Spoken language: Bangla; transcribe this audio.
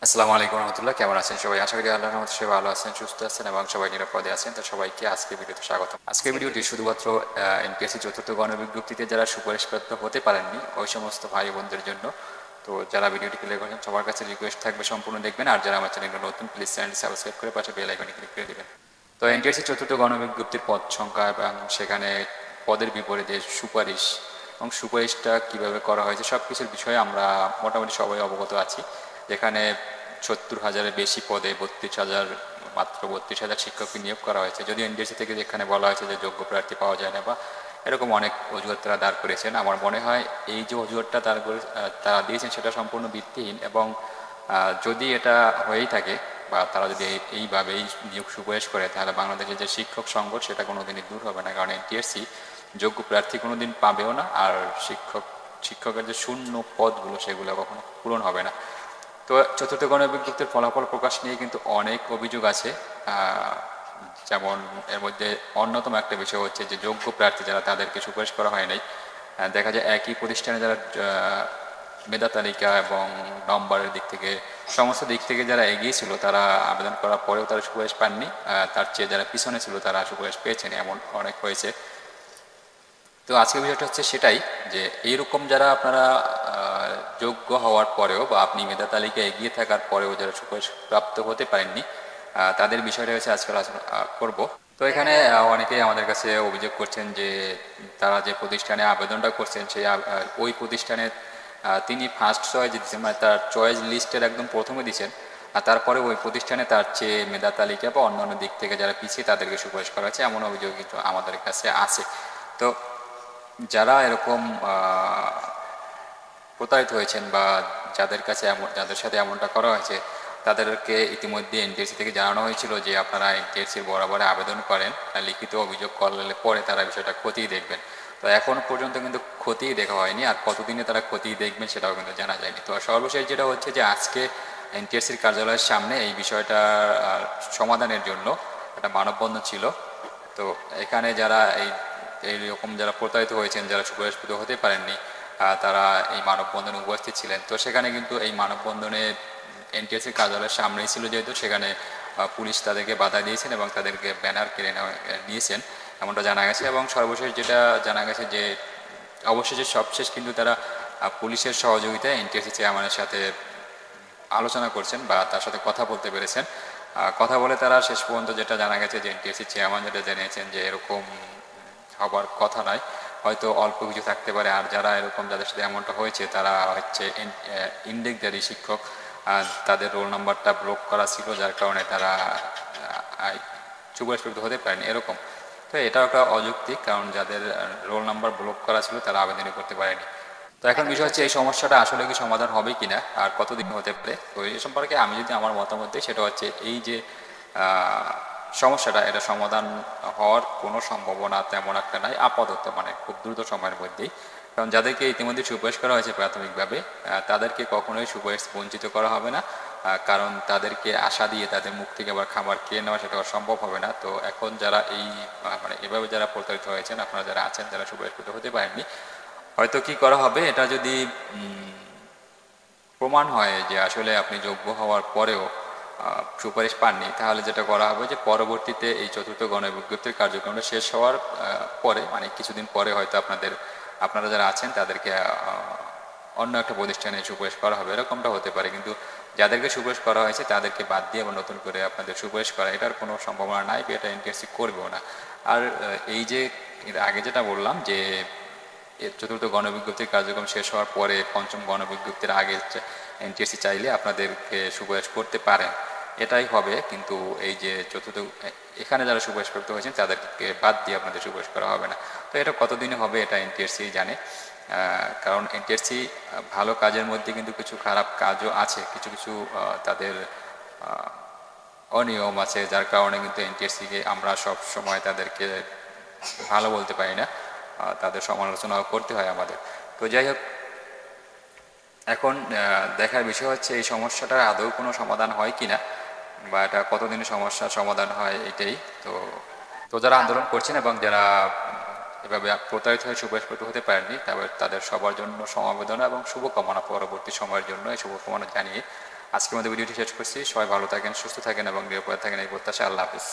আসসালামু আলাইকুম রহমতুল্লাহ, কেমন আছেন সবাই? আশা করি আল্লাহর রহমতে সবাই ভালো আছেন, সুস্থ আছেন এবং সবাই নিরাপদে আছেন। তো সবাইকে আজকে ভিডিওতে স্বাগত। আজকের ভিডিওটি শুধুমাত্র এনপিএসসি চতুর্থ গণবিজ্ঞপ্তিতে যারা সুপারিশপ্রাপ্ত হতে পারেননি ওই সমস্ত ভাই বোনদের জন্য। তো যারা ভিডিওটি প্লে করেছেন সবার কাছে রিকোয়েস্ট থাকবে সম্পূর্ণ দেখবেন, আর যারা আমার চ্যানেলটা নতুন প্লিজ চ্যানেলটি সাবস্ক্রাইব করে পাশে বেল আইকনে ক্লিক করে দেবেন। তো এনটিএসসি চতুর্থ গণবিজ্ঞপ্তির পদ সংখ্যা এবং সেখানে পদের বিপরীতে সুপারিশ এবং সুপারিশটা কীভাবে করা হয়েছে সব কিছুর বিষয়ে আমরা মোটামুটি সবাই অবগত আছি। যেখানে ৭০,০০০-এর বেশি পদে ৩২,০০০, মাত্র ৩২,০০০ শিক্ষককে নিয়োগ করা হয়েছে। যদিও এনটিএসসি থেকে যেখানে বলা হয়েছে যে যোগ্য প্রার্থী পাওয়া যায় না বা এরকম অনেক অজুহাত তারা দাঁড় করেছেন, আমার মনে হয় এই যে অজুহাতটা তারা দিয়েছেন সেটা সম্পূর্ণ ভিত্তিহীন। এবং যদি এটা হয়েই থাকে বা তারা যদি এইভাবেই নিয়োগ সুপারিশ করে, তাহলে বাংলাদেশের যে শিক্ষক সংকট সেটা কোনোদিনই দূর হবে না। কারণ এনটিএসসি যোগ্য প্রার্থী কোনোদিন পাবেও না, আর শিক্ষকের যে শূন্য পদগুলো সেগুলো কখনো পূরণ হবে না। তো চতুর্থ গণবিজ্ঞপ্তির ফলাফল প্রকাশ নিয়ে কিন্তু অনেক অভিযোগ আছে। যেমন এর মধ্যে অন্যতম একটা বিষয় হচ্ছে যে যোগ্য প্রার্থী যারা তাদেরকে সুপারিশ করা হয় নাই। দেখা যায় একই প্রতিষ্ঠানে যারা মেধা তালিকা এবং নম্বরের দিক থেকে সমস্ত দিক থেকে যারা এগিয়ে ছিল তারা আবেদন করার পরেও তারা সুপারিশ পাননি, তার চেয়ে যারা পিছনে ছিল তারা সুপারিশ পেয়েছেন, এমন অনেক হয়েছে। তো আজকের বিষয়টা হচ্ছে সেটাই, যে এইরকম যারা আপনারা যোগ্য হওয়ার পরেও বা আপনি মেধা তালিকায় এগিয়ে থাকার পরেও যারা সুপারিশ প্রাপ্ত হতে পারেননি, তাদের বিষয়টা হচ্ছে আজকাল আলোচনা করব। তো এখানে অনেকেই আমাদের কাছে অভিযোগ করছেন যে তারা যে প্রতিষ্ঠানে আবেদনটা করছেন সেই ওই প্রতিষ্ঠানে তিনি ফার্স্ট চয়েস দিচ্ছেন, মানে তার চয়েস লিস্টের একদম প্রথমে দিচ্ছেন, আর তারপরে ওই প্রতিষ্ঠানে তার চেয়ে মেধা তালিকা বা অন্যান্য দিক থেকে যারা পিছিয়ে তাদেরকে সুপারিশ করা হয়েছে, এমন অভিযোগ কিন্তু আমাদের কাছে আছে। তো যারা এরকম প্রতারিত হয়েছেন বা যাদের সাথে এমনটা করা হয়েছে, তাদেরকে ইতিমধ্যে এনটিএসসি থেকে জানানো হয়েছিল যে আপনারা এনটিএসসির বরাবরে আবেদন করেন, লিখিত অভিযোগ করলে পরে তারা বিষয়টা খতিয়ে দেখবেন। তো এখন পর্যন্ত কিন্তু খতিয়ে দেখা হয়নি, আর কতদিনে তারা খতিয়ে দেখবেন সেটাও কিন্তু জানা যায়নি। তো সর্বশেষ যেটা হচ্ছে যে আজকে এনটিএসসির কার্যালয়ের সামনে এই বিষয়টা সমাধানের জন্য একটা মানববন্ধন ছিল। তো এখানে যারা এইরকম যারা প্রতারিত হয়েছেন, যারা সুপারিশকৃত হতে পারেননি, তারা এই মানববন্ধনে উপস্থিত ছিলেন। তো সেখানে কিন্তু এই মানববন্ধনে এনটিএসসির কার্যালয়ের সামনেই ছিল, যেহেতু সেখানে পুলিশ তাদেরকে বাধা দিয়েছেন এবং তাদেরকে ব্যানার কিনে নিয়েছেন এমনটা জানা গেছে। এবং সর্বশেষ যেটা জানা গেছে যে অবশেষে সবশেষ কিন্তু তারা পুলিশের সহযোগিতায় এনটিএসসি চেয়ারম্যানের সাথে আলোচনা করছেন বা তার সাথে কথা বলতে পেরেছেন। কথা বলে তারা শেষ পর্যন্ত যেটা জানা গেছে যে এনটিএসসি চেয়ারম্যান যেটা জানিয়েছেন যে এরকম হবার কথা নয়, হয়তো অল্প কিছু থাকতে পারে। আর যারা এরকম যাদের সাথে এমনটা হয়েছে তারা হচ্ছে ইন্ডেক্সধারী শিক্ষক, তাদের রোল নাম্বারটা ব্লক করা ছিল, যার কারণে তারা সুপারিশপ্রাপ্ত হতে পারেনি এরকম। তো এটাও একটা অযৌক্তিক, কারণ যাদের রোল নাম্বার ব্লক করা ছিল তারা আবেদনই করতে পারেনি। তো এখন বিষয় হচ্ছে এই সমস্যাটা আসলে কি সমাধান হবে কিনা আর কতদিন হতে পারে। তো এই সম্পর্কে আমি যদি আমার মতামত দিই, সেটা হচ্ছে এই যে সমস্যাটা, এটা সমাধান হওয়ার কোনো সম্ভাবনা তেমন একটা নাই আপাতত, মানে খুব দ্রুত সময়ের মধ্যেই। কারণ যাদেরকে ইতিমধ্যে সুপারিশ করা হয়েছে প্রাথমিকভাবে, তাদেরকে কখনোই সুপারিশ বঞ্চিত করা হবে না, কারণ তাদেরকে আশা দিয়ে তাদের মুখ থেকে আবার খাবার খেয়ে নেওয়া সেটা সম্ভব হবে না। তো এখন যারা মানে এভাবে যারা প্রতারিত হয়েছেন, আপনারা যারা আছেন যারা সুপারিশকৃত হতে পারেননি, হয়তো কি করা হবে, এটা যদি প্রমাণ হয় যে আসলে আপনি যোগ্য হওয়ার পরেও সুপারিশ পাননি, তাহলে যেটা করা হবে যে পরবর্তীতে এই চতুর্থ গণবিজ্ঞপ্তির কার্যক্রমটা শেষ হওয়ার পরে, মানে কিছুদিন পরে হয়তো আপনারা যারা আছেন তাদেরকে অন্য একটা প্রতিষ্ঠানে সুপারিশ করা হবে, এরকমটা হতে পারে। কিন্তু যাদেরকে সুপারিশ করা হয়েছে তাদেরকে বাদ দিয়ে আবার নতুন করে আপনাদের সুপারিশ করা, এটার কোনো সম্ভাবনা নাই, এটা এনটিএসসি করবেও না। আর এই যে আগে যেটা বললাম যে চতুর্থ গণবিজ্ঞপ্তির কার্যক্রম শেষ হওয়ার পরে পঞ্চম গণবিজ্ঞপ্তির আগে এনটিএসসি চাইলে আপনাদেরকে সুপারিশ করতে পারেন, এটাই হবে। কিন্তু এই যে এখানে যারা সুপারিশপ্রাপ্ত হয়েছেন তাদেরকে বাদ দিয়ে আপনাদের সুপারিশ করা হবে না। তো এটা কতদিনে হবে এটা এনটিএসসি জানে, কারণ এনটিএসসি ভালো কাজের মধ্যে কিন্তু কিছু খারাপ কাজও আছে, কিছু কিছু তাদের অনিয়ম আছে, যার কারণে কিন্তু এনটিএসসিকে আমরা সব সময় তাদেরকে ভালো বলতে পারি না, তাদের সমালোচনাও করতে হয় আমাদের। তো যাই হোক, এখন দেখার বিষয় হচ্ছে এই সমস্যাটার আদৌ কোনো সমাধান হয় কিনা বা এটা কতদিনের সমস্যার সমাধান হয় এটাই। তো যারা আন্দোলন করছেন এবং যারা এভাবে প্রতারিত হয়ে সুপারিশপ্রাপ্ত হতে পারেননি, তাদের সবার জন্য সমবেদনা এবং শুভকামনা পরবর্তী সময়ের জন্য এই শুভকামনা জানিয়ে আজকের মধ্যে ভিডিওটি শেষ করছি। সবাই ভালো থাকেন, সুস্থ থাকেন এবং নিরাপদে থাকেন এই প্রত্যাশা। আল্লাহ হাফিজ।